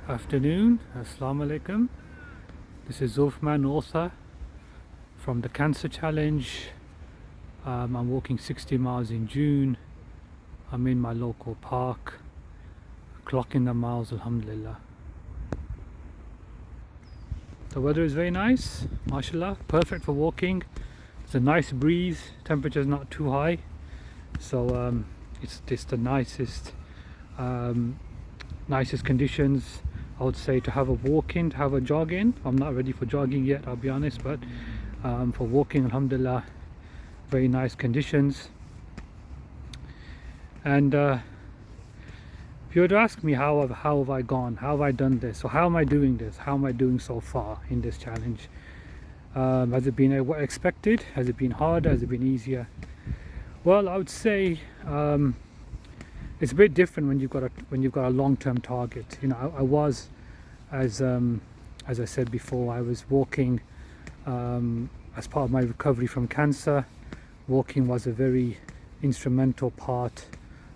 Afternoon, Assalamu alaikum. This is Zulfman, author from the Cancer Challenge. I'm walking 60 miles in June. I'm in my local park, clocking the miles, alhamdulillah. The weather is very nice, mashallah, perfect for walking. It's a nice breeze, temperature is not too high, so it's the nicest conditions, I would say, to have a walk in, to have a jog in. I'm not ready for jogging yet, I'll be honest, but for walking, alhamdulillah, very nice conditions. And if you were to ask me how have I gone, how have I done this, or how am I doing this, how am I doing so far in this challenge, has it been what expected, has it been harder, has it been easier? Well, I would say it's a bit different when you've got a long-term target. You know, I was, as I said before, I was walking as part of my recovery from cancer. Walking was a very instrumental part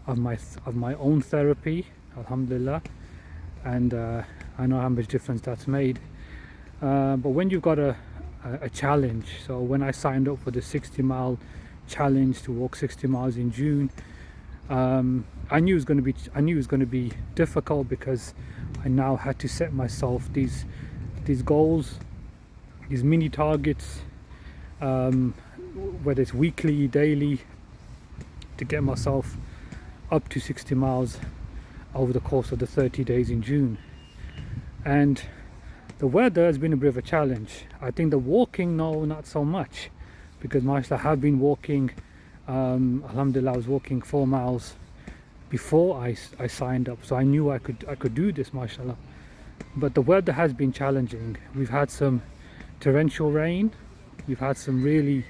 of my own therapy, alhamdulillah, and I know how much difference that's made. But when you've got a challenge, so when I signed up for the 60-mile challenge to walk 60 miles in June, I knew it was going to be difficult, because I now had to set myself these goals, these mini targets, whether it's weekly, daily, to get myself up to 60 miles over the course of the 30 days in June. And the weather has been a bit of a challenge. I think the walking, no, not so much, because mashallah, I have been walking, alhamdulillah, I was walking 4 miles before I signed up, so I knew I could do this, mashallah. But the weather has been challenging. We've had some torrential rain, we've had some really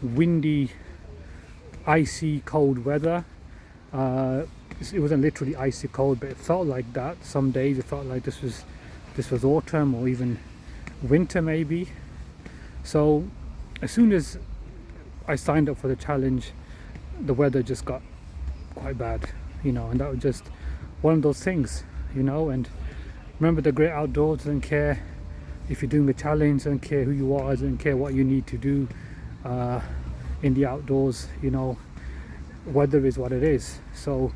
windy, icy cold weather. It wasn't literally icy cold, but it felt like that. Some days it felt like this was autumn or even winter maybe. So as soon as I signed up for the challenge, the weather just got quite bad, you know, and that was just one of those things, you know. And remember, the great outdoors doesn't care if you're doing a challenge, doesn't care who you are, doesn't care what you need to do in the outdoors, you know. Weather is what it is, so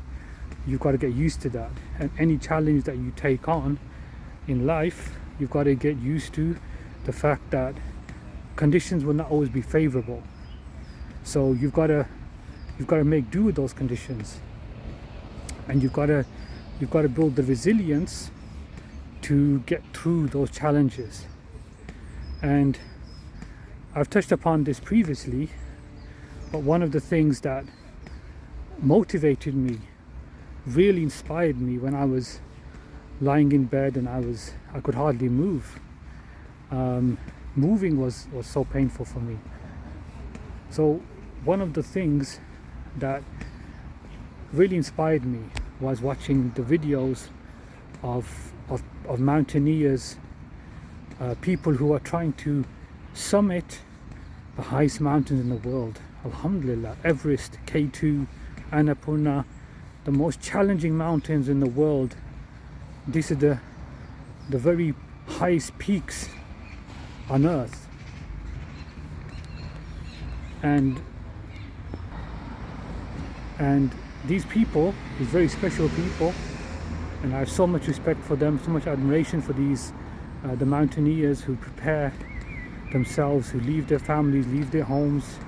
you've got to get used to that. And any challenge that you take on in life, you've got to get used to the fact that conditions will not always be favorable. So you've got to make do with those conditions, and you've got to build the resilience to get through those challenges. And I've touched upon this previously, but one of the things that motivated me, really inspired me, when I was lying in bed and I could hardly move. Moving was so painful for me. So one of the things that really inspired me was watching the videos of mountaineers, people who are trying to summit the highest mountains in the world. Alhamdulillah, Everest, K2, Annapurna, the most challenging mountains in the world. These are the very highest peaks on earth. And these people, these very special people, and I have so much respect for them, so much admiration for these the mountaineers who prepare themselves, who leave their families, leave their homes,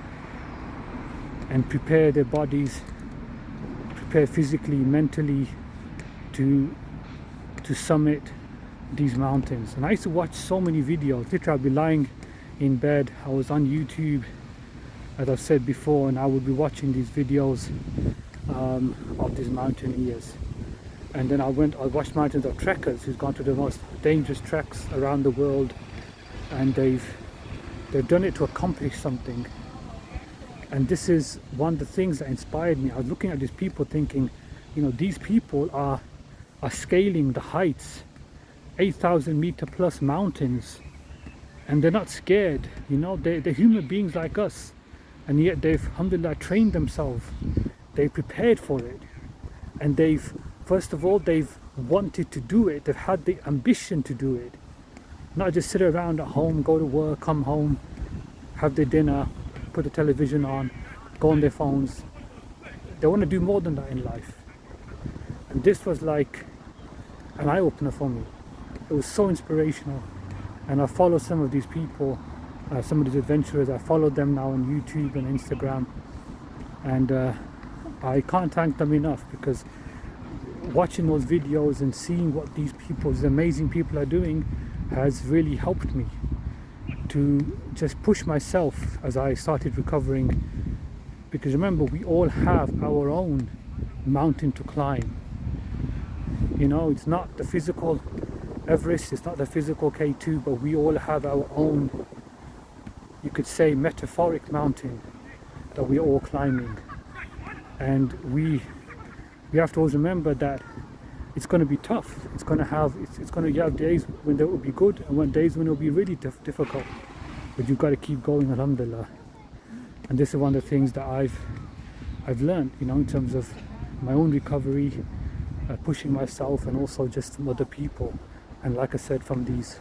and prepare their bodies, prepare physically, mentally, to summit these mountains. And I used to watch so many videos. Literally, I'd be lying in bed, I was on YouTube, as I've said before, and I would be watching these videos of these mountaineers. And then I watched mountains of trekkers who've gone to the most dangerous treks around the world, and they've done it to accomplish something. And this is one of the things that inspired me. I was looking at these people thinking, you know, these people are scaling the heights, 8,000 meter plus mountains, and they're not scared. You know, they're human beings like us, and yet they've, alhamdulillah, trained themselves. They prepared for it, and they've, first of all, they've wanted to do it, they've had the ambition to do it, not just sit around at home, go to work, come home, have their dinner, put the television on, go on their phones. They want to do more than that in life. And this was like an eye-opener for me. It was so inspirational. And I follow some of these people, some of these adventurers. I follow them now on YouTube and Instagram. And I can't thank them enough, because watching those videos and seeing what these amazing people are doing has really helped me to just push myself as I started recovering. Because remember, we all have our own mountain to climb. You know, it's not the physical Everest, it's not the physical K2, but we all have our own, you could say, metaphoric mountain that we're all climbing. And we have to always remember that it's going to be tough. It's going to have days when there will be good, and days when it will be really difficult. But you've got to keep going, alhamdulillah. And this is one of the things that I've learned, you know, in terms of my own recovery, pushing myself, and also just from other people. And like I said, from these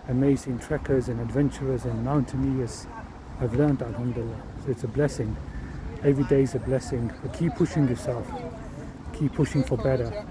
amazing trekkers and adventurers and mountaineers, I've learned, alhamdulillah. So it's a blessing. Every day is a blessing. But keep pushing yourself. Keep pushing for better.